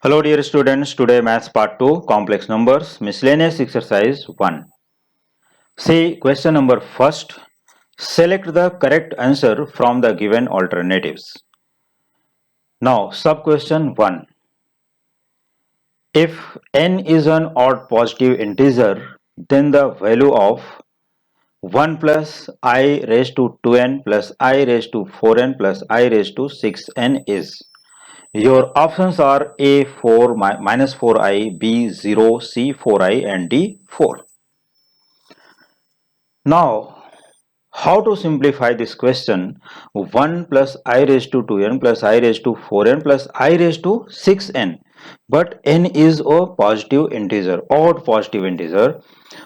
Hello dear students, today maths part 2, complex numbers, miscellaneous exercise 1. See question number first, select the correct answer from the given alternatives. Now sub question 1. If n is an odd positive integer, then the value of 1 plus I raised to 2n plus I raised to 4n plus I raised to 6n is. Your options are A 4 minus 4i, B 0, C 4i and D 4. Now, how to simplify this question? 1 plus I raised to 2n plus I raised to 4n plus I raised to 6n. But n is a positive integer, odd positive integer.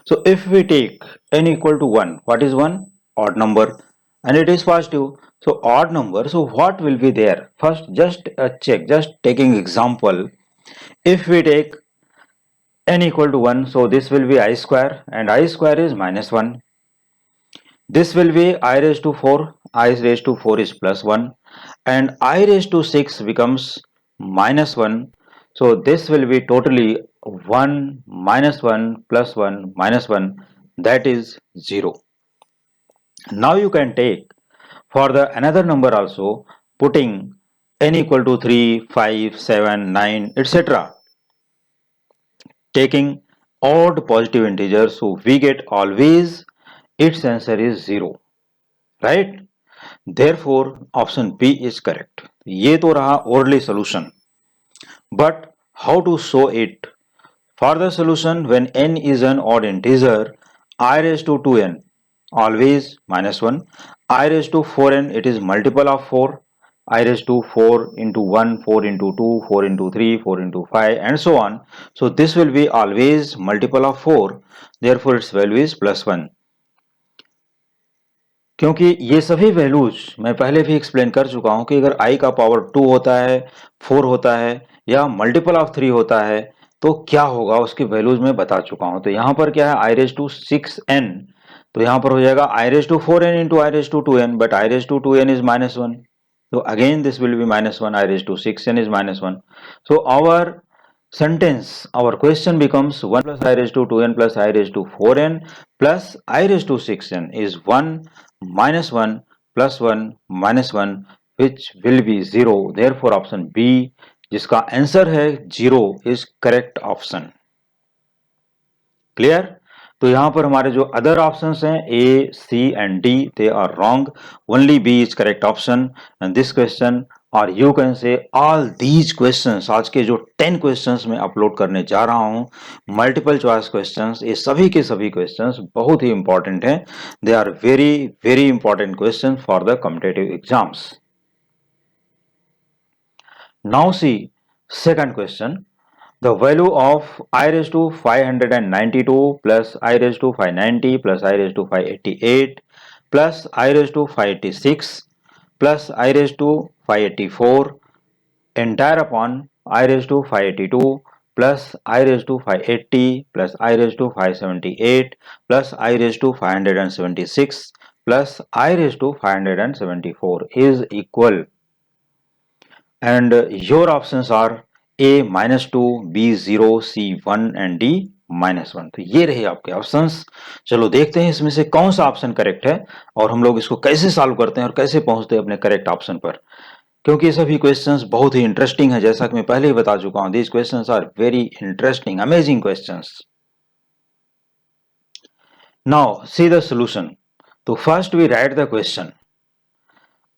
So if we take n equal to 1, what is 1? Odd number. And it is positive. So odd number. So what will be there? First just check, just taking example. If we take n equal to 1, so this will be I square and I square is minus 1. This will be I raised to 4, I raised to 4 is plus 1 and I raised to 6 becomes minus 1. So this will be totally 1 minus 1 plus 1 minus 1, that is 0. Now you can take for the another number also, putting n equal to 3, 5, 7, 9 etc. Taking odd positive integers, so we get always its answer is 0, right? Therefore option B is correct. ये तो रहा orally solution. But how to show it? For the solution, when n is an odd integer, I raised to 2n always minus 1, I raised to 4n it is multiple of 4, I raised to 4 into 1, 4 into 2, 4 into 3, 4 into 5 and so on. So this will be always multiple of 4, therefore its value is plus 1. क्योंकि ये सभी values मैं पहले भी explain कर चुका हूं कि अगर i का पावर 2 होता है, 4 होता है या मल्टीपल ऑफ 3 होता है तो क्या होगा उसकी वैल्यूज मैं बता चुका हूं. तो यहां पर क्या है i रेज टू 6n, तो यहां पर हो जाएगा i raise to 4n into i raise to 2n, but i raise to 2n is minus 1. So again this will be minus 1, I raised to 6n is minus 1. So our question becomes 1 plus I raised to 2n plus I raised to 4n plus I raised to 6n is 1 minus 1 plus 1 minus 1, which will be 0. Therefore option B जिसका answer है 0 is correct option. Clear? तो यहां पर हमारे जो other options हैं A, C and D, they are wrong. Only B is correct option. And this question, or you can say all these questions, आज के जो 10 questions मैं अपलोड करने जा रहा हूं, मल्टीपल चॉइस questions, ये सभी के सभी questions बहुत ही important हैं. They are very very important questions for the competitive exams. Now see second question. The value of I raised to 592 plus I raised to 590 plus I raised to 588 plus I raised to 586 plus I raised to 584 entire upon I raised to 582 plus I raised to 580 plus I raised to 578 plus I raised to 576 plus I raised to 574 is equal. And your options are A minus 2, B 0, C 1 and D minus 1. तो ये रहे आपके options. चलो देखते हैं इसमें से कौन सा ऑप्शन करेक्ट है और हम लोग इसको कैसे सॉल्व करते हैं और कैसे पहुंचते हैं अपने करेक्ट ऑप्शन पर, क्योंकि ये सभी क्वेश्चंस बहुत ही इंटरेस्टिंग है. जैसा कि मैं पहले ही बता चुका हूं, these questions are very interesting, amazing questions. Now see the solution. तो first we write the question.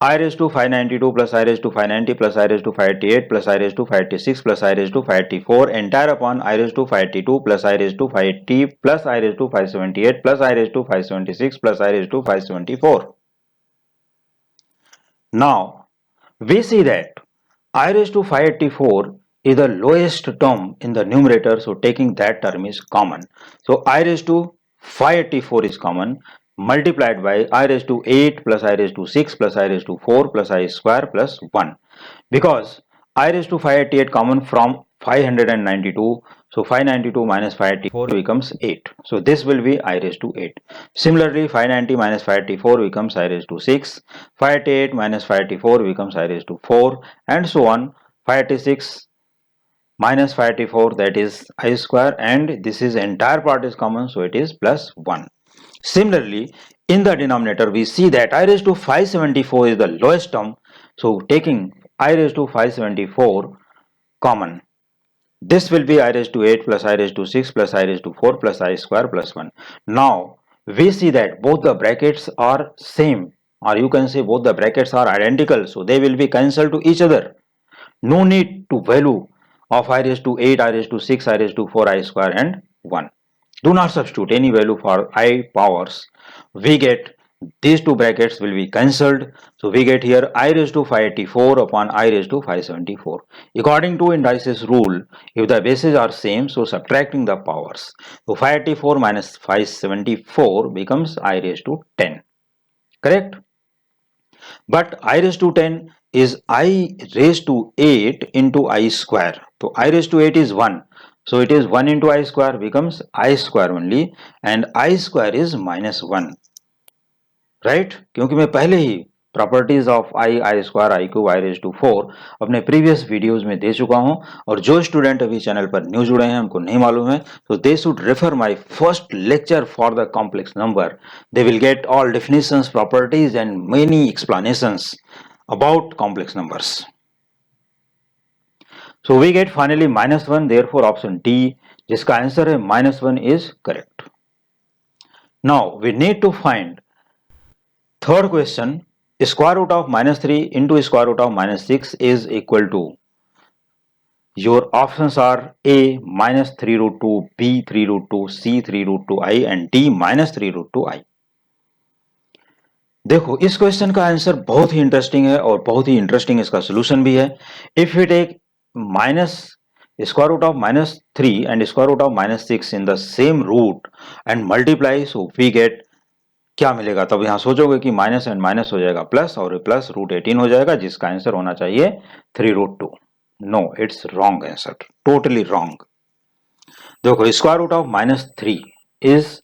I raised to 592 plus I raised to 590 plus I raised to 588 plus I raised to 586 plus I raised to 584 entire upon I raised to 582 plus I raised to 580 plus I raised to 578 plus I raised to 576 plus I raised to 574. Now we see that I raised to 584 is the lowest term in the numerator, so taking that term is common. So I raised to 584 is common, multiplied by I raised to 8 plus I raised to 6 plus I raised to 4 plus I square plus 1. Because I raised to 588 common from 592, so 592 minus 584 becomes 8. So this will be I raised to 8. Similarly, 590 minus 584 becomes I raised to 6. 588 minus 584 becomes I raised to 4 and so on. 586 minus 584, that is I square, and this is entire part is common, so it is plus 1. Similarly, in the denominator we see that I raised to 574 is the lowest term, so taking I raised to 574 common, this will be I raised to 8 plus I raised to 6 plus I raised to 4 plus I square plus 1. Now we see that both the brackets are same, or you can say both the brackets are identical, so they will be cancelled to each other. No need to value of I raised to 8, I raised to 6, I raised to 4, I square and 1. Do not substitute any value for I powers. We get these two brackets will be cancelled. So we get here I raised to 584 upon I raised to 574. According to indices rule, if the bases are same, so subtracting the powers. So 584 minus 574 becomes I raised to 10. Correct? But I raised to 10 is I raised to 8 into I square. So I raised to 8 is 1. So it is 1 into I square becomes I square only, and I square is minus 1. Right क्योंकि मैं पहले ही properties of i square i cube i raise to 4 अपने previous videos में दे चुका हूं, और जो स्टूडेंट अभी चैनल पर न्यू जुड़े हैं उनको नहीं मालूम है, तो they should refer my first lecture for the complex number. They will get all definitions, properties and many explanations about complex numbers. So we get finally -1, therefore option D जिसका answer है -1 is correct. Now we need to find third question, square root of -3 into square root of -6 is equal to, your options are A -3 root 2, B 3 root 2, C 3 root 2 I and D -3 root 2 I. देखो इस question का answer बहुत ही interesting है और बहुत ही interesting इसका solution भी है. If you take minus square root of -3 and square root of -6 in the same root and multiply, so we get क्या मिलेगा. तब यहां सोचोगे कि माइनस एंड माइनस हो जाएगा प्लस, और प्लस रूट 18 हो जाएगा, जिसका आंसर होना चाहिए 3 root 2. No, it's wrong answer, totally wrong. देखो square root of -3 is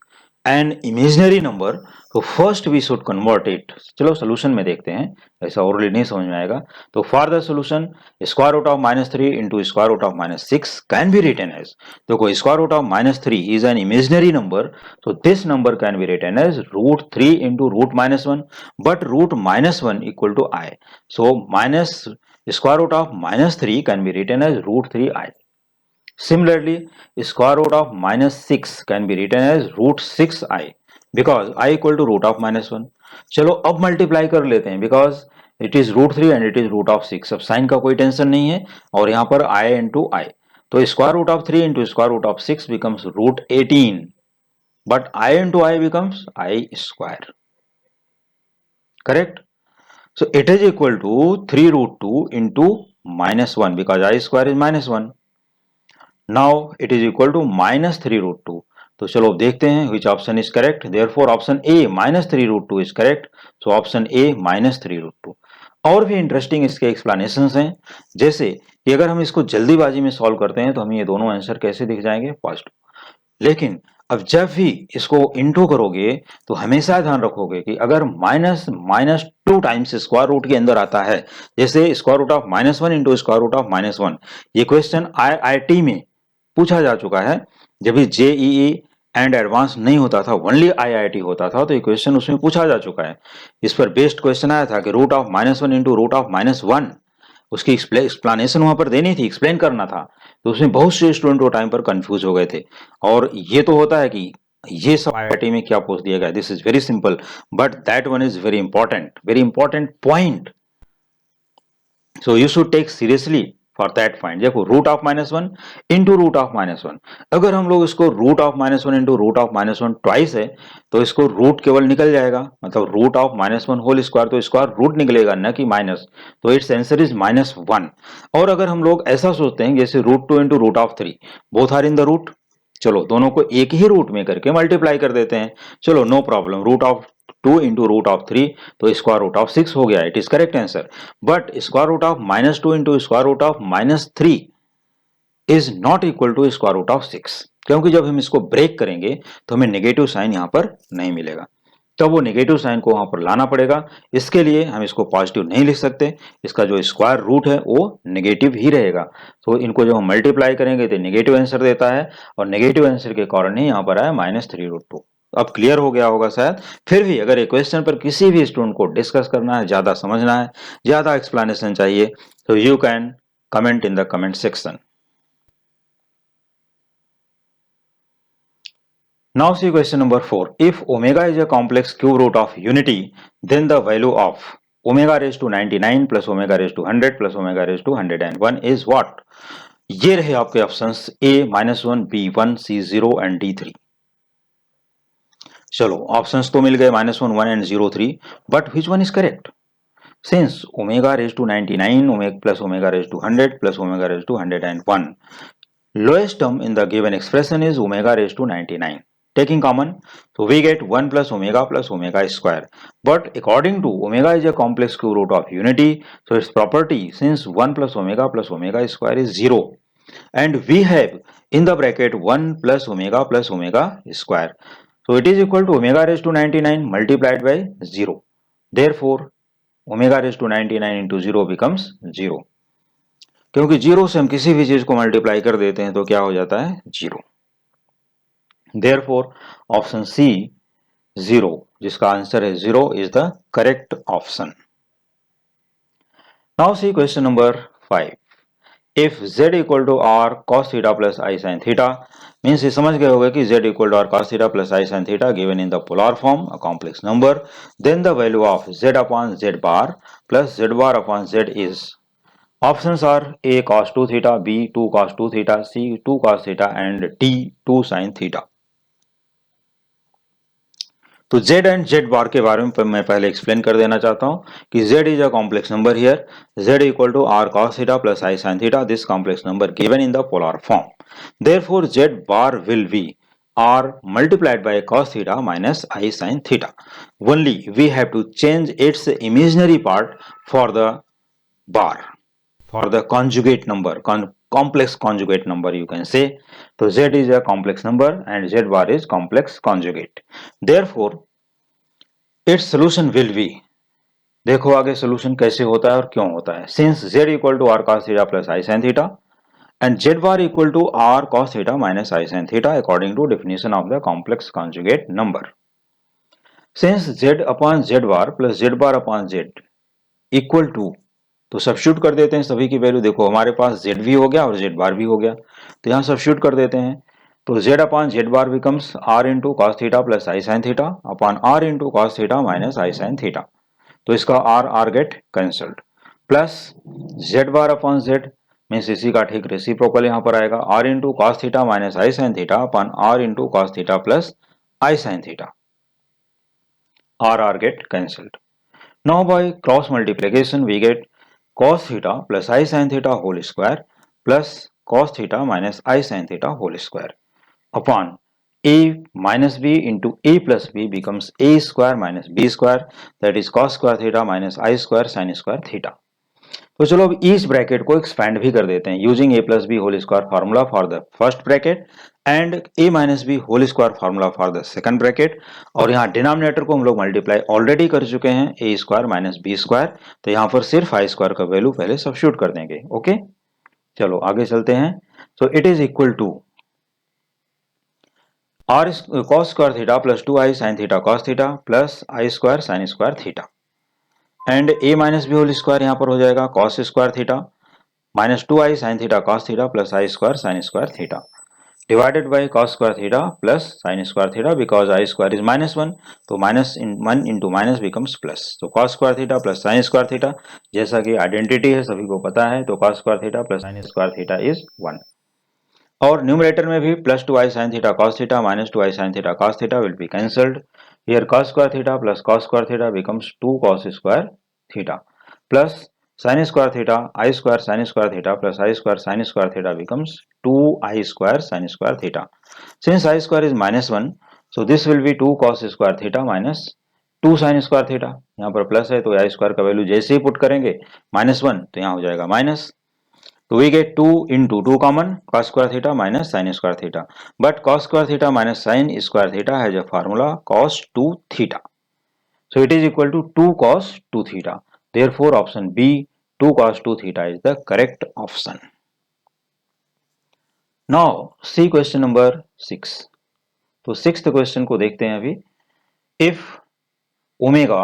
an imaginary number, तो first we should convert it. चलो सोल्यूशन में देखते हैं, ऐसा ओरली नहीं समझ में आएगा. तो for the solution square root of -3 into square root of -6 can be written as, देखो square root of -3 is an imaginary number, so this number can be written as root 3 into root -1, but root -1 equal to I, so minus square root of -3 can be written as root 3I. Similarly, square root of -6 can be written as root 6I because I equal to root of -1. चलो अब multiply कर लेते हैं, because it is root 3 and it is root of 6. अब sign का कोई tension नहीं है, और यहाँ पर I इंटू I, तो square root of 3 into square root of 6 becomes root 18, but I into I becomes I square. Correct? So it is equal to 3 root 2 into -1 because I square is -1. Now it is equal to -3 root 2. तो चलो देखते हैं which option is correct. Therefore option A -3 root 2 is correct. So option A -3 root 2. और भी interesting इसके explanations हैं, जैसे कि अगर हम इसको जल्दीबाजी में सॉल्व करते हैं तो हमें ये दोनों आंसर कैसे दिख जाएंगे पॉजिटिव. लेकिन अब जब भी इसको इंटू करोगे तो हमेशा ध्यान रखोगे कि अगर -2 टाइम्स स्क्वायर रूट के अंदर आता है, जैसे square root of -1 into square root of -1, ये क्वेश्चन IIT में पूछा जा चुका है. जब भी JEE एंड एडवांस नहीं होता था, ओनली IIT होता था, तो ये क्वेश्चन उसमें पूछा जा चुका है. इस पर बेस्ड क्वेश्चन आया था कि root of -1 into root of -1, उसकी एक्सप्लेनेशन वहां पर देनी थी, एक्सप्लेन करना था. तो उसमें बहुत से स्टूडेंट वो टाइम पर कंफ्यूज हो गए थे. और ये तो होता है कि ये सब IIT में क्या पूछ दिया गया, this is very simple, but that one is very important point. So you should take seriously for that point. देखो root of -1 into root of -1, अगर हम लोग इसको root of -1 into root of -1 twice है, तो इसको रूट केवल निकल जाएगा, मतलब रूट ऑफ -1 होल स्क्वायर, तो स्क्वायर रूट निकलेगा न कि माइनस, तो इट्स आंसर इज -1. और अगर हम लोग ऐसा सोचते हैं जैसे root 2 into root of 3, both are in the root, चलो दोनों को एक ही रूट में करके मल्टीप्लाई कर देते हैं. चलो no problem, root of 2 into root of 3, तो स्क्वायर रूट ऑफ 6 हो गया. It is correct answer. But square root of -2 into square root of -3 is not equal to square root of 6, क्योंकि जब हम इसको ब्रेक करेंगे तो हमें नेगेटिव साइन यहां पर नहीं मिलेगा. तब वो नेगेटिव साइन को वहां पर लाना पड़ेगा। इसके लिए हम इसको पॉजिटिव नहीं लिख सकते, इसका जो स्क्वायर रूट है वो नेगेटिव ही रहेगा। तो इनको जब हम मल्टीप्लाई करेंगे तो नेगेटिव आंसर देता है, और नेगेटिव आंसर के कारण ही यहाँ पर आया -3√2। अब क्लियर हो गया होगा शायद। फिर भी अगर एक क्वेश्चन पर किसी भी स्टूडेंट को डिस्कस करना है, ज्यादा समझना है, ज्यादा एक्सप्लेनेशन चाहिए, तो you can comment in the comment section. Now see question number 4. If omega is a complex cube root of unity, then the value of omega raised to 99 plus omega raised to 100 plus omega raised to 101 is what? ये रहे आपके options A -1, B1, C0 and D3। चलो options तो मिल गए -1, 1 and 0, 3, but which one is correct? Since omega raised to 99 omega plus omega raised to 100 plus omega raised to 101, lowest term in the given expression is omega raised to 99. Taking common, so we get 1 plus omega square. But according to omega is a complex cube root of unity, so its property, since 1 plus omega square is 0, and we have in the bracket 1 plus omega square, so it is equal to omega raised to 99 multiplied by 0. Therefore omega raised to 99 into 0 becomes 0। क्योंकि 0 से हम किसी भी चीज को multiply कर देते हैं तो क्या हो जाता है? 0। Therefore option C 0, जिसका आंसर है 0, is the correct option। Now see question number 5. If z equal to r cos theta plus I sin theta, means ये समझ गए होंगे कि z equal to r cos theta plus I sin theta given in the polar form, a complex number, then the value of z upon z bar plus z bar upon z is, options are A cos 2 theta, B 2 cos 2 theta, C 2 cos theta and D 2 sin theta। तो z and z बार के बारे में मैं पहले explain कर देना चाहता हूं कि z is a complex number here, z equal to r cos theta plus I sin theta, this complex number given in the polar form. Therefore z bar will be r multiplied by cos theta minus I sin theta. Only we have to change its imaginary part for the bar, for the conjugate number, complex conjugate number you can say। तो z is a complex number and z bar is complex conjugate, therefore its solution will be, देखो आगे solution कैसे होता है और क्यों होता है। Since z equal to r cos theta plus I sin theta and z bar equal to r cos theta minus I sin theta according to definition of the complex conjugate number, since z upon z bar plus z bar upon z equal to, तो substitute कर देते हैं सभी की value. देखो हमारे पास z भी हो गया और z बार भी हो गया, तो यहाँ सब्स्टिट्यूट कर देते हैं। तो z upon z bar becomes r into cos theta plus i sine theta upon r into cos theta minus i sine theta, तो इसका r get cancelled, plus z bar upon z means इसी का ठीक reciprocal यहाँ पर आएगा, r into cos theta minus i sine theta upon r into cos theta plus i sine theta, r get cancelled. Now by cross multiplication we get cos theta plus I sin theta whole square plus cos theta minus I sin theta whole square upon a minus b into a plus b becomes a square minus b square, that is cos square theta minus I square sin square theta। तो चलो अब इस bracket को expand भी कर देते हैं using a plus b whole square formula for the first bracket and a minus b whole square formula for the second bracket। और यहाँ डिनोमिनेटर को हम लोग मल्टीप्लाई ऑलरेडी कर चुके हैं a square minus b square, तो यहाँ पर सिर्फ i स्क्वायर का वैल्यू पहले सब्स्टिट्यूट कर देंगे। ओके चलो आगे चलते हैं। So it is equal to r cos square theta plus 2i sin theta cos theta plus i square sin square theta and a minus b whole square यहाँ पर हो जाएगा cos square theta minus 2i sin theta cos theta plus i square sin square theta divided by cos square theta plus sin square theta, because i square is -1, तो -1 into minus becomes plus, तो cos square theta plus sin square theta, जैसा कि identity है सभी को पता है, तो cos square theta plus sin square theta is 1। और न्यूमरेटर में भी plus 2i sin theta cos theta minus 2i sin theta cos theta will be cancelled, here cos square theta plus cos square theta becomes 2 cos square theta plus sin square theta i square sin square theta plus i square sin square theta becomes 2i square sin square theta. Since i square is -1, so this will be 2 cos square theta minus 2 sin square theta, यहाँ पर plus है तो i square का value जैसे ही put करेंगे -1 तो यहाँ हो जाएगा माइनस, तो we get 2 into 2 common cos square theta minus sin square theta, but cos square theta minus sin square theta has a formula cos 2 theta. So it is equal to 2 cos 2 theta. Therefore option B, 2 cos 2 theta is the correct option. Now see question number 6. तो sixth question को देखते हैं अभी. If omega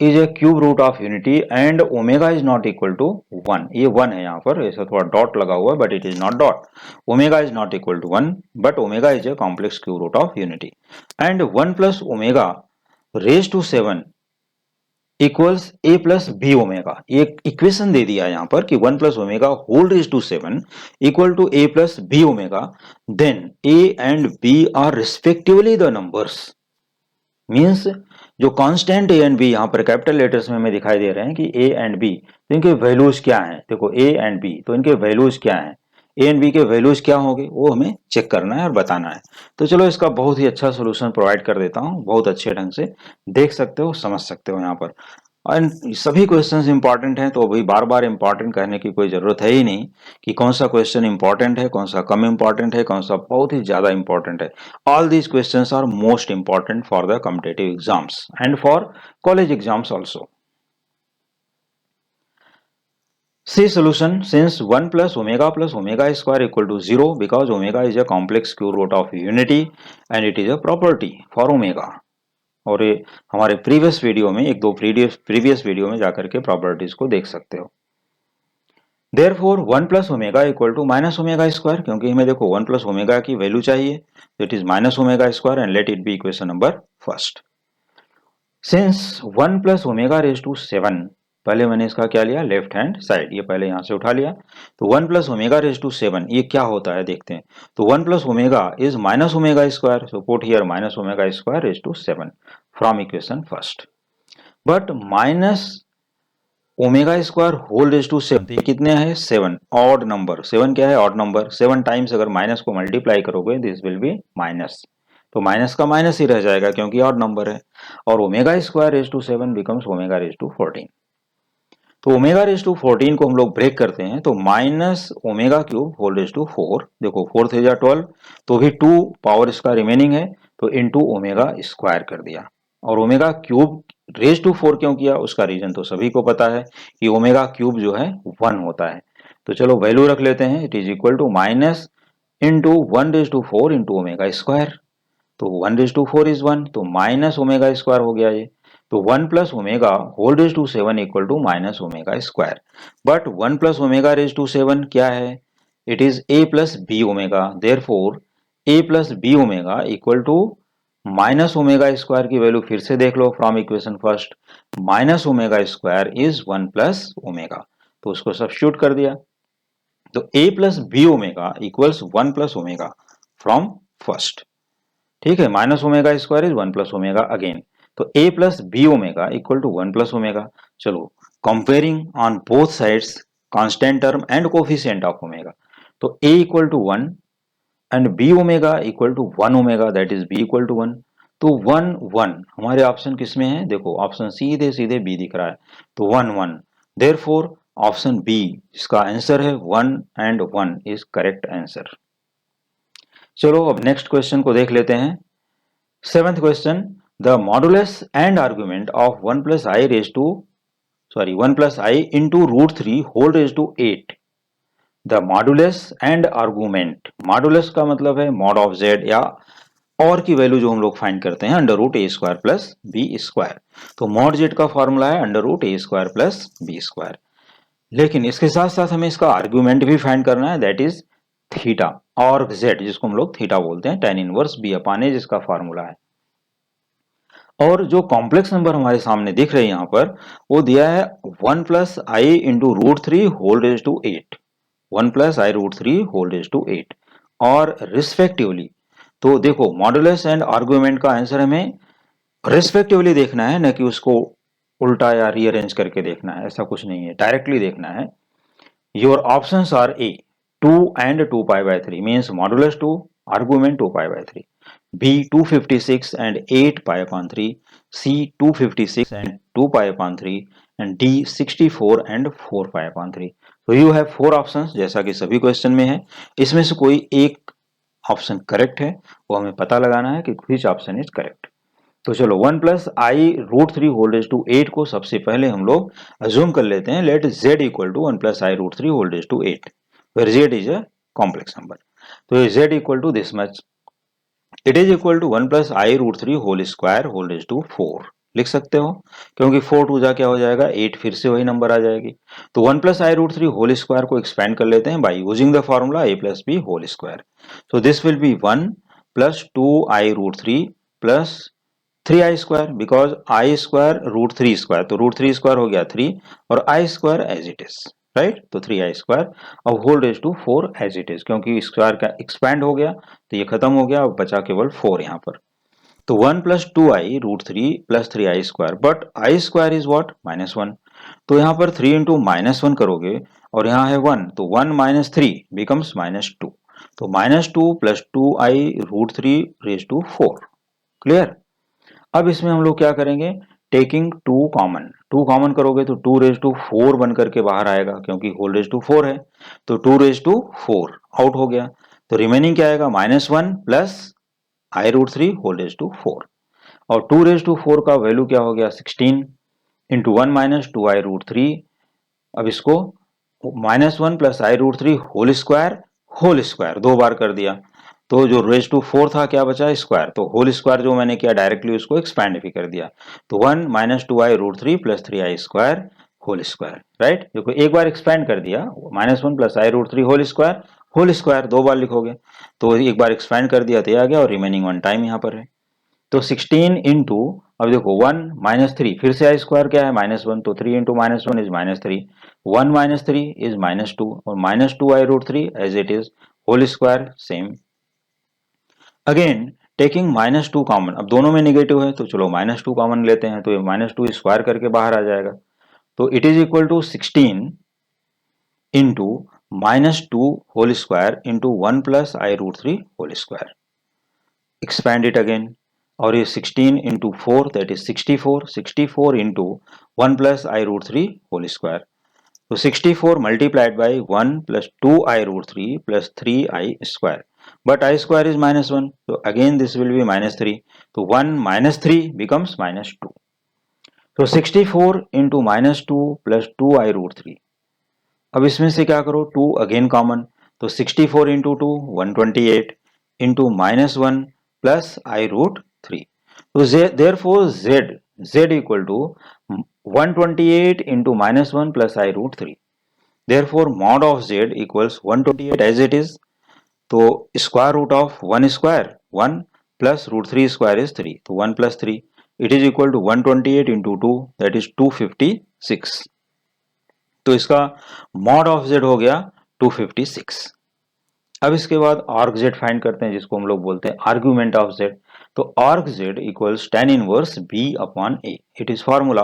is a cube root of unity and omega is not equal to 1, ये 1 है यहाँ पर, ऐसा थोड़ा डॉट लगा हुआ है but it is not dot. Omega is not equal to 1 but omega is a complex cube root of unity and 1 plus omega raised to 7 equals a plus b omega. एक इक्वेशन दे दिया है यहाँ पर कि 1 plus omega whole raise to 7 equal to a plus b omega. Then a and b are respectively the numbers. Means जो constant a and b यहाँ पर कैपिटल लेटर्स में हमें दिखाई दे रहे हैं कि ए एंड बी, तो इनके वैल्यूज क्या हैं. देखो ए एंड बी, तो इनके वैल्यूज क्या हैं, ए एंड बी के वैल्यूज क्या होंगे वो हमें चेक करना है और बताना है. तो चलो इसका बहुत ही अच्छा सोल्यूशन प्रोवाइड कर देता हूँ. बहुत अच्छे ढंग से देख सकते हो, समझ सकते हो यहाँ पर. और सभी क्वेश्चंस इंपॉर्टेंट हैं, तो अभी बार बार इंपॉर्टेंट कहने की कोई जरूरत है ही नहीं कि कौन सा क्वेश्चन इंपॉर्टेंट है, कौन सा कम इंपॉर्टेंट है, कौन सा बहुत ही ज्यादा इंपॉर्टेंट है. All these questions are most important for the competitive exams and for college exams also. See solution. Since 1 plus omega square equal to 0 because omega is a complex cube root of unity and it is a property for omega. और ये हमारे previous video में, एक दो previous video में जाकर के properties को देख सकते हो. Therefore 1 plus omega equal to minus omega square, क्योंकि हमें देखो 1 plus omega की वैल्यू चाहिए, तो it is minus omega square and let it be equation number first. Since 1 plus omega raised to 7, पहले मैंने इसका क्या लिया, लेफ्ट हैंड साइड, ये पहले यहां से उठा लिया. तो 1 प्लस ओमेगा रेज टू 7 ये क्या होता है देखते हैं. तो 1 plus omega is minus omega square, so put here minus omega square raise to 7 from equation first. But minus omega square whole raise to 7 कितने हैं, 7 ऑड नंबर. 7 क्या है, ऑड नंबर. 7 टाइम्स अगर माइनस को मल्टीप्लाई करोगे this will be minus, तो minus का minus ही रह जाएगा क्योंकि ऑड नंबर है. और omega square raise to 7 becomes omega raise to 14. तो ओमेगा रेज टू 14 को हम लोग ब्रेक करते हैं, तो minus omega cube whole raise to 4, देखो 4 थे जा 12, तो भी 2 पावर इसका रिमेनिंग है, तो इनटू ओमेगा स्क्वायर कर दिया. और ओमेगा क्यूब रेज टू 4 क्यों किया, उसका रीजन तो सभी को पता है कि ओमेगा क्यूब जो है 1 होता है. तो चलो वैल्यू रख लेते हैं, it is equal to minus into 1 raise to 4 into omega square. तो 1 रेज टू 4 इज 1, तो माइनस ओमेगा स्क्वायर हो गया ये. तो 1 plus omega whole raise to 7 equal to minus omega square. But 1 plus omega raise to 7 क्या है, it is a plus b omega. Therefore a plus b omega equal to minus omega square की value फिर से देख लो from equation first. Minus omega square is 1 plus omega, तो उसको substitute कर दिया. तो a plus b omega equals 1 plus omega from first. ठीक है, minus omega square is 1 plus omega again. तो a plus b omega equal to 1 plus omega. चलो comparing on both sides constant term and coefficient of omega. तो a equal to 1 and b omega equal to 1 omega, that is b equal to 1. तो 1 1 हमारे option किसमें है, देखो option सीधे सीधे b दिख रहा है, तो 1 1. देयरफॉर ऑप्शन b इसका आंसर है 1 एंड 1 इज करेक्ट आंसर. चलो अब नेक्स्ट क्वेश्चन को देख लेते हैं. 7th question. The modulus and argument of 1 plus I into root 3 whole raised to 8. The modulus and argument. Modulus का मतलब है mod of z या और की वैल्यू जो हम लोग फाइंड करते हैं अंडर रूट ए स्क्वायर प्लस बी स्क्वायर. तो mod z का फॉर्मूला है अंडर रूट ए स्क्वायर प्लस बी स्क्वायर. लेकिन इसके साथ साथ हमें इसका आर्ग्यूमेंट भी फाइंड करना है, दैट इज थीटा और z, जिसको हम लोग थीटा बोलते हैं, tan इनवर्स बी अपान ए जिसका फॉर्मूला है. और जो कॉम्प्लेक्स नंबर हमारे सामने दिख रहे हैं यहाँ पर, वो दिया है 1 plus i into root 3 whole raise to 8. 1 plus i root 3 whole raise to 8 और रिस्पेक्टिवली. तो देखो मॉडुलस एंड आर्गुमेंट का आंसर हमें रिस्पेक्टिवली देखना है, न कि उसको उल्टा या रीअरेंज करके देखना है, ऐसा कुछ नहीं है, डायरेक्टली देखना है. Your options are a 2 and 2 pi by 3 means modulus 2 argument 2 pi by 3. B 256 and 8 pi upon 3, C 256 and 2 pi upon 3 and D 64 and 4 pi upon 3. So you have 4 options जैसा कि सभी क्वेश्चन में है. इसमें से कोई एक ऑप्शन करेक्ट है, वो हमें पता लगाना है कि which option is correct. तो चलो 1 plus i root three whole raise to 8 को सबसे पहले हम लोग अज्यूम कर लेते हैं, let z equal to 1 plus i root three whole raise to 8 where z is a complex number. तो ये z equal to this much, it is equal to 1 plus i root three whole square whole raise to 4 लिख सकते हो, क्योंकि 4 to जा क्या हो जाएगा 8, फिर से वही नंबर आ जाएगी। तो 1 plus i root three whole square को एक्सपेंड कर लेते हैं by using the formula a plus b whole square. So this will be 1 plus 2 i root three plus 3 i square, because i square root three square, तो root three square हो गया 3 और i square as it is, right. तो 3 i square अब whole raise to 4 as it is, क्योंकि square का expand हो गया तो ये खत्म हो गया, अब बचा केवल 4 यहाँ पर। तो 1 plus 2 i root three plus 3 i square, but i square is what -1। तो यहाँ पर 3 इंटू -1 करोगे और यहाँ है 1, तो 1 माइनस थ्री बिकम्स -2। तो -2 plus 2 i root three raise to 4, clear. अब इसमें हम लोग क्या करेंगे, टेकिंग 2 कॉमन करोगे तो 2 रेज टू 4 बन करके बाहर आएगा, क्योंकि होल रेज टू 4 है। तो 2 रेज टू 4 आउट हो गया, तो रिमेनिंग क्या आएगा -1 plus i root three whole raise to 4। और 2 रेज टू 4 का वैल्यू क्या हो गया 16 into 1 minus 2 i root three. अब इसको -1 plus i root three whole square 2 बार कर दिया, तो जो रेज टू 4 था क्या बचा स्क्वायर, तो होल स्क्वायर जो मैंने किया डायरेक्टली उसको एक्सपैंड भी कर दिया। तो 1 minus 2 i root three plus 3 i square whole square, right. देखो एक बार एक्सपैंड कर दिया, -1 plus i root three whole square 2 बार लिखोगे, तो एक बार एक्सपैंड कर दिया तो ये आ गया, और रिमेनिंग 1 टाइम यहाँ पर है। तो 16 इंटू, अब देखो 1 -3, फिर से आई स्क्वायर क्या है -1, तो 3 इंटू -1 इज -3, 1 -3 इज -2 और -2 i root three as it is whole square same. Again taking -2 common, अब दोनों में नेगेटिव है तो चलो -2 कॉमन लेते हैं, तो ये -2 स्क्वायर करके बाहर आ जाएगा। तो it is equal to 16 into -2 whole square into 1 plus i root three whole square. Expand it again, और ये 16 into 4 that is 64 into 1 plus i root three whole square. तो 64 multiplied by 1 plus 2 i root three plus 3 i square, but i square is -1, तो again this will B -3, तो 1 -3 becomes -2। तो 64 into -2 plus 2 i root three, अब इसमें से क्या करो 2 again common, तो 64 into 2 128 into -1 plus i root three. तो therefore z equal to 128 into -1 plus i root three. Therefore mod of z equals 128 as it is, तो square root of 1 square 1 plus root three square is 3, तो 1 प्लस 3 it is equal to 128 into 2 that is 256। तो इसका mod of z हो गया 256। अब इसके बाद आर्क z फाइंड करते हैं, जिसको हम लोग बोलते हैं आर्ग्यूमेंट ऑफ z। तो arc z equals tan inverse b upon a, it is formula,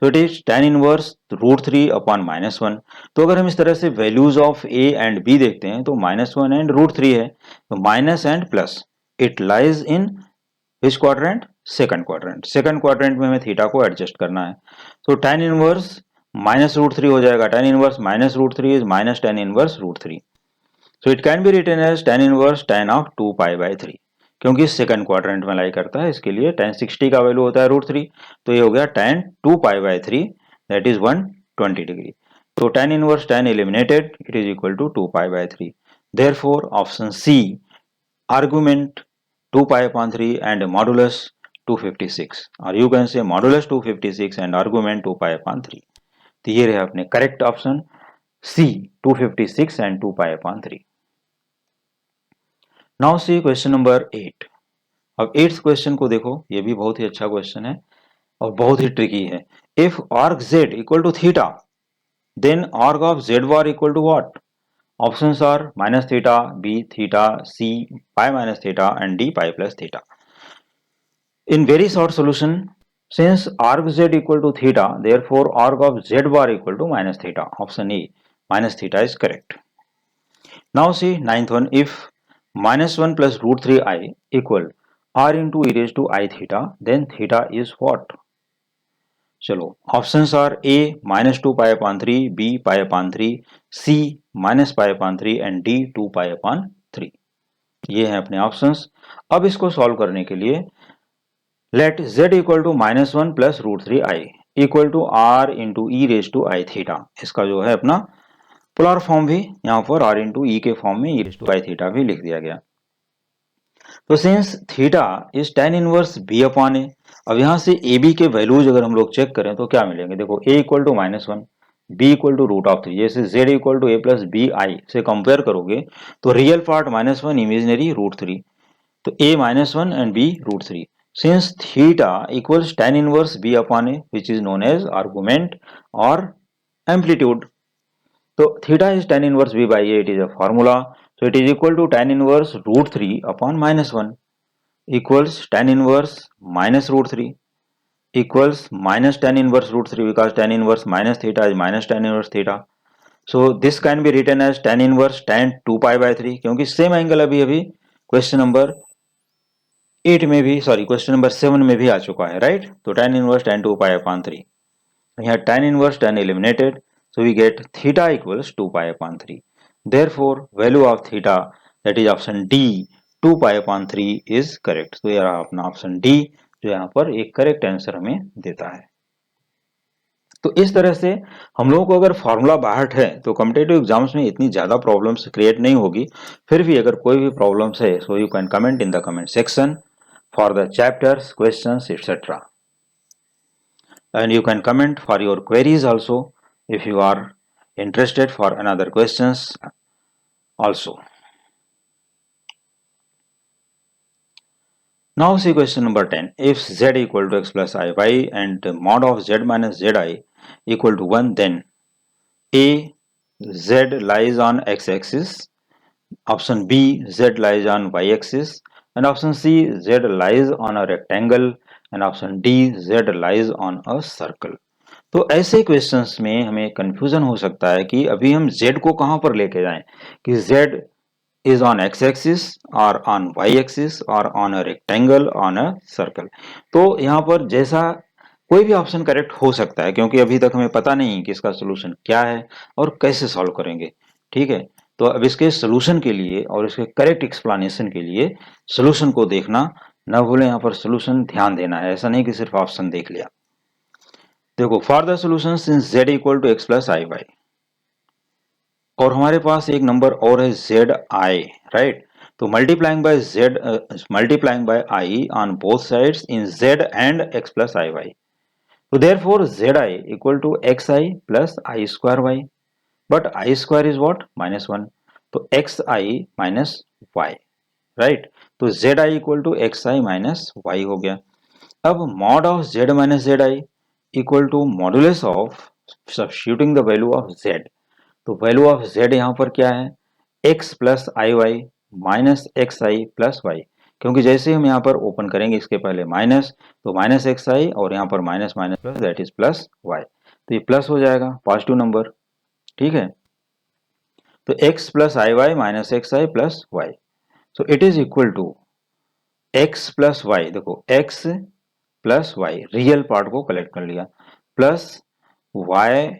तो it is tan inverse root three upon -1। तो अगर हम इस तरह से values of a and b देखते हैं तो -1 एंड रूट थ्री है, तो minus and plus, it lies in which quadrant, second quadrant. Second quadrant में हमें थीटा को एडजस्ट करना है, तो tan inverse minus root three हो जाएगा, tan inverse minus root three is minus tan inverse root three. So it can be written as tan inverse tan of 2 pi by 3, क्योंकि second quadrant में लाई करता है, इसके लिए tan 60 का value होता है रूट थ्री, तो ये हो गया tan 2 pi by 3 that is 120 degree. तो tan inverse tan eliminated, it is equal to 2 pi by 3। Therefore option c argument 2 pi upon 3 and modulus 256, or you can say modulus 256 and argument 2 pi upon 3। तो ये रहे अपने correct option c 256 and 2 pi upon 3। Now see question number 8। अब 8th question को देखो, ये भी बहुत ही अच्छा क्वेश्चन है और बहुत ही ट्रिकी है। If arc z equal to theta, then arc of z bar equal to what? Options are minus theta, b theta, c pi minus theta and d pi plus theta. In very short solution, since arc z equal to theta, therefore arc of z bar equal to minus theta. Option A, minus theta is correct. Now see ninth one, if minus 1 plus root 3 I equal r into e raised to I theta, then theta is what? चलो options are a -2 pi upon 3, b pi upon 3, c -pi upon 3 and d 2 pi upon 3। ये हैं अपने options. अब इसको solve करने के लिए let z equal to -1 plus √3i equal to r into e raise to i theta. इसका जो है अपना पोलर फॉर्म भी यहाँ पर r इंटू ई के फॉर्म में e raise to i theta भी लिख दिया गया। तो since theta is tan inverse b upon a, अब यहाँ से ए बी के वैल्यूज अगर हम लोग चेक करें तो क्या मिलेंगे, देखो a equal to -1, b equal to √3, जैसे z equal to a plus b i से कंपेयर करोगे तो रियल पार्ट -1, इमेजनरी √3, तो a -1 and b √3. Since theta equals tan inverse b upon a, which is known as argument or amplitude. So theta is tan inverse b by a, it is a formula. So it is equal to tan inverse √3 upon -1 equals tan inverse minus √3 equals minus tan inverse √3, because tan inverse minus theta is minus tan inverse theta. So this can be written as tan inverse tan 2 pi by 3, क्योंकि same angle अभी question number 8 में भी, sorry question number 7 में भी आ चुका है, right. तो tan inverse tan 2 pi upon 3, यहाँ tan inverse tan eliminated, so we get theta equals 2 pi upon 3। Therefore value of theta, that is option d, 2 pi upon 3 is correct. तो यह अपना option D जो यहाँ पर एक correct answer हमें देता है। तो इस तरह से हम लोगों को अगर फॉर्मूला बाहर है तो कॉम्पिटेटिव एग्जाम्स में इतनी ज़्यादा प्रॉब्लम्स क्रिएट नहीं होगी। फिर भी अगर कोई भी प्रॉब्लम्स है so you can comment in the comment section for the chapters, questions, etc. And you can comment for your queries also if you are interested for another questions also. Now see question number 10. If z equal to x plus iy and mod of z minus zi equal to 1, then a, z lies on x-axis, option B, z lies on y-axis, and option C, z lies on a rectangle, and option D, z lies on a circle. तो ऐसे questions में हमें confusion हो सकता है कि अभी हम z को कहां पर लेके जाएं, कि z is on x axis or on y axis or on a rectangle on a circle. तो यहाँ पर जैसा कोई भी ऑप्शन करेक्ट हो सकता है, क्योंकि अभी तक हमें पता नहीं कि इसका सोल्यूशन क्या है और कैसे सॉल्व करेंगे, ठीक है। तो अब इसके सोल्यूशन के लिए और इसके करेक्ट एक्सप्लेनेशन के लिए सोल्यूशन को देखना न भूलें, यहाँ पर सोल्यूशन ध्यान देना है, ऐसा नहीं कि सिर्फ ऑप्शन देख लिया। देखो for the solution since z equal to x plus i y, और हमारे पास एक नंबर और है जेड आई, राइट। तो multiplying by i on both sides in z and x plus i y, तो therefore z i equal to x i plus i square y, but i square is what -1, तो x i minus y, right. तो z i equal to x i minus y हो गया। अब mod of z minus z i equal to modulus of substituting the value of z, तो value of z यहाँ पर क्या है, x plus i y minus x i plus y, क्योंकि जैसे हम यहाँ पर ओपन करेंगे इसके पहले माइनस, तो माइनस एक्स आई और यहाँ पर minus minus plus, that is plus y, तो ये प्लस हो जाएगा पॉजिटिव नंबर, ठीक है। तो x plus i y minus x i plus y, so it is equal to x plus y, देखो x plus y real part को collect कर लिया, plus y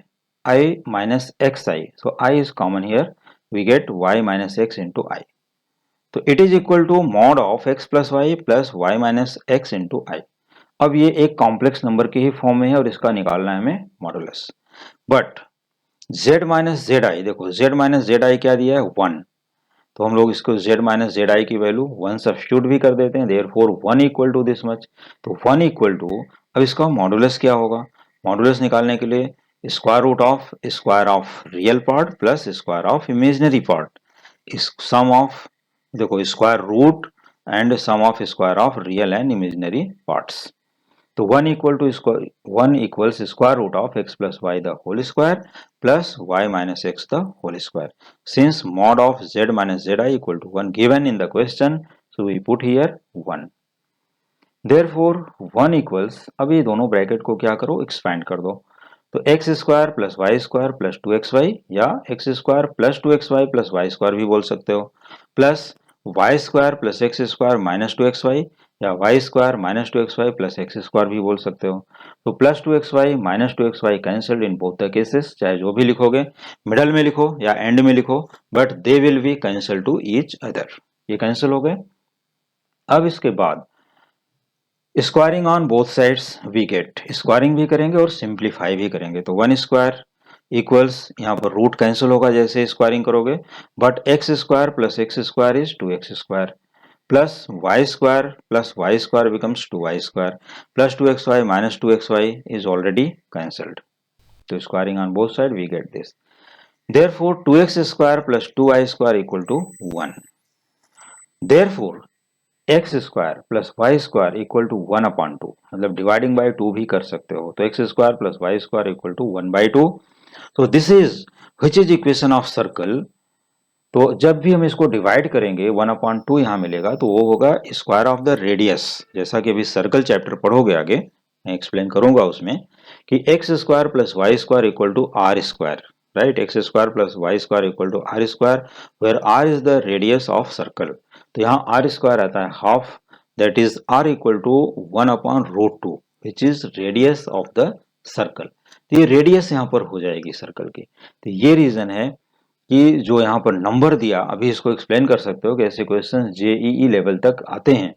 I minus xi, so I is common here, we get y minus x into I, तो it is equal to mod of x plus y plus y minus x into I। अब ये एक complex number के ही form में है और इसका निकालना है हमें modulus, but z minus z आई, देखो z माइनस जेड आई क्या दिया है 1, तो हम लोग इसको z माइनस जेड आई की वैल्यू 1 सब्स्टिट्यूट भी कर देते हैं, therefore 1 equal to this much, तो 1 इक्वल टू, अब इसका मॉडुलस क्या होगा, मॉडुलस निकालने के लिए square of real part plus square of imaginary part, sum of, देखो square root and sum of square of real and imaginary parts, तो 1 equals square root of x plus y the whole square plus y minus x the whole square, since mod of z minus z i equal to 1 given in the question, so we put here 1, therefore 1 equals, अब ये दोनों bracket को क्या करो, expand कर दो, तो x square plus y square plus 2xy, या x square plus 2xy plus y square भी बोल सकते हो, plus y square plus x square minus 2xy, या y square minus 2xy plus x square भी बोल सकते हो। तो plus 2xy minus 2xy cancelled in both the cases, चाहे जो भी लिखोगे, मिडल में लिखो या एंड में लिखो, but they will be cancel to each other, ये कैंसिल हो गए। अब इसके बाद squaring on both sides we get, squaring भी करेंगे और सिंप्लीफाई भी करेंगे। तो 1 स्क्वायर इक्वल्स, यहाँ पर रूट कैंसिल होगा जैसे स्क्वायरिंग करोगे, but x square plus x square is 2x square plus y square becomes 2y square plus 2xy minus 2xy is already cancelled. So squaring on both sides we get this. Therefore 2x square plus 2y square equal to 1. Therefore x square plus y square equal to 1 upon 2, मतलब dividing by 2 भी कर सकते हो, तो x square plus y square equal to 1 by 2. So this is which is equation of circle. तो जब भी हम इसको डिवाइड करेंगे 1/2 यहाँ मिलेगा, तो वो होगा स्क्वायर ऑफ द रेडियस। जैसा कि अभी सर्कल चैप्टर पढ़ोगे आगे, मैं एक्सप्लेन करूंगा उसमें कि x square plus y square equal to r square, right. X square plus y square equal to r square, where r is the radius of circle. तो यहाँ आर स्क्वायर आता है half, that is r equal to 1/√2 which is radius of the circle. तो ये radius यहाँ पर हो जाएगी सर्कल की। तो ये रीजन है कि जो यहाँ पर नंबर दिया, अभी इसको एक्सप्लेन कर सकते हो कि ऐसे क्वेश्चन जेईई लेवल तक आते हैं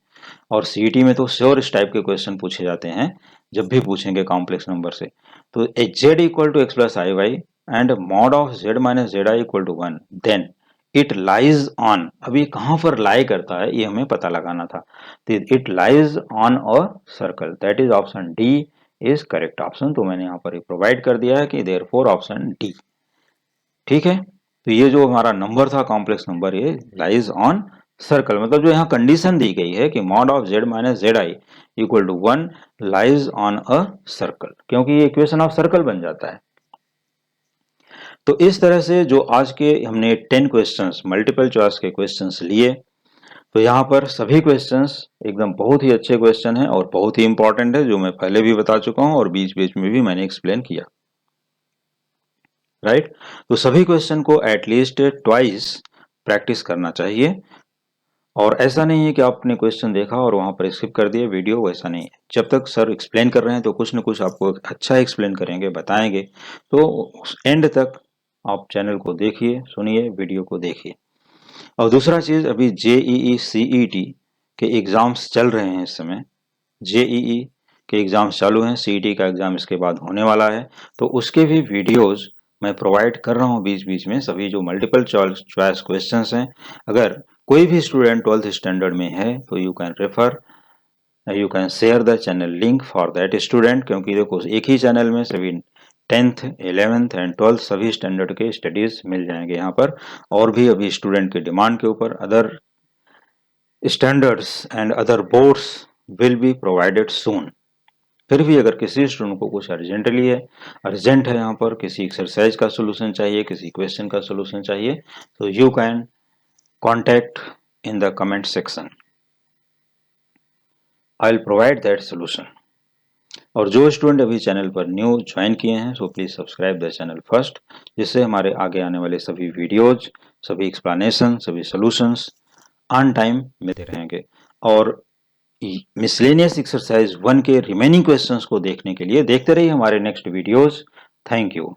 और सीईटी में तो श्योर इस टाइप के क्वेश्चन पूछे जाते हैं जब भी पूछेंगे कॉम्प्लेक्स नंबर से। तो z equal to x plus i y and mod of z minus z i equal to 1, then it lies on, अभी कहाँ पर लाई करता है ये हमें पता लगाना था। तो it lies on a circle, that is option D is correct option. तो मैंने यहाँ पर प्रोवाइड कर दिया है कि देयरफॉर ऑप्शन डी, ठीक है। तो ये जो हमारा नंबर था कॉम्प्लेक्स नंबर, ये लाइज ऑन सर्कल, मतलब जो यहाँ कंडीशन दी गई है कि mod of z minus z i equal to 1 lies on a circle, क्योंकि ये इक्वेशन ऑफ सर्कल बन जाता है। तो इस तरह से जो आज के हमने 10 क्वेश्चंस मल्टीपल चॉइस के क्वेश्चंस लिए, तो यहाँ पर सभी क्वेश्चंस एकदम बहुत ही अच्छे क्वेश्चन हैं और बहुत ही इंपॉर्टेंट है, जो मैं पहले भी बता चुका हूँ और बीच बीच में भी मैंने एक्सप्लेन किया, राइट। तो सभी क्वेश्चन को एटलीस्ट ट्वाइस प्रैक्टिस करना चाहिए, और ऐसा नहीं है कि आपने क्वेश्चन देखा और वहां पर स्किप कर दिए वीडियो, वैसा नहीं है। जब तक सर एक्सप्लेन कर रहे हैं तो कुछ न कुछ आपको अच्छा एक्सप्लेन करेंगे, बताएंगे, तो एंड तक आप चैनल को देखिए, सुनिए, वीडियो को देखिए। और दूसरा चीज, अभी जेईई सीईटी के एग्जाम्स चल रहे हैं इस समय, जेईई के एग्जाम्स चालू हैं, सीईटी का एग्जाम इसके बाद होने वाला है, तो उसके भी वीडियोज मैं प्रोवाइड कर रहा हूँ बीच बीच में, सभी जो मल्टीपल चॉइस क्वेश्चंस हैं। अगर कोई भी स्टूडेंट 12th स्टैंडर्ड में है तो you can share the channel link for that student, क्योंकि देखो एक ही चैनल में सभी 10th 11th एंड 12th सभी स्टैंडर्ड के स्टडीज मिल जाएंगे यहाँ पर, और भी अभी स्टूडेंट के डिमांड के ऊपर other standards and other boards will be provided soon. फिर भी अगर किसी स्टूडेंट को कुछ अर्जेंट है यहाँ पर, किसी एक्सरसाइज का सोल्यूशन चाहिए, किसी क्वेश्चन का सोल्यूशन चाहिए, तो you can contact in the comment section, I will provide that solution. और जो स्टूडेंट अभी चैनल पर न्यू ज्वाइन किए हैं, so please subscribe the channel first, जिससे हमारे आगे आने वाले सभी वीडियोज, सभी एक्सप्लेनेशन, सभी सोल्यूशंस ऑन टाइम मिलते रहेंगे। और मिसलेनियस एक्सरसाइज 1 के रिमेनिंग क्वेश्चंस को देखने के लिए देखते रहिए हमारे नेक्स्ट वीडियोस। Thank you.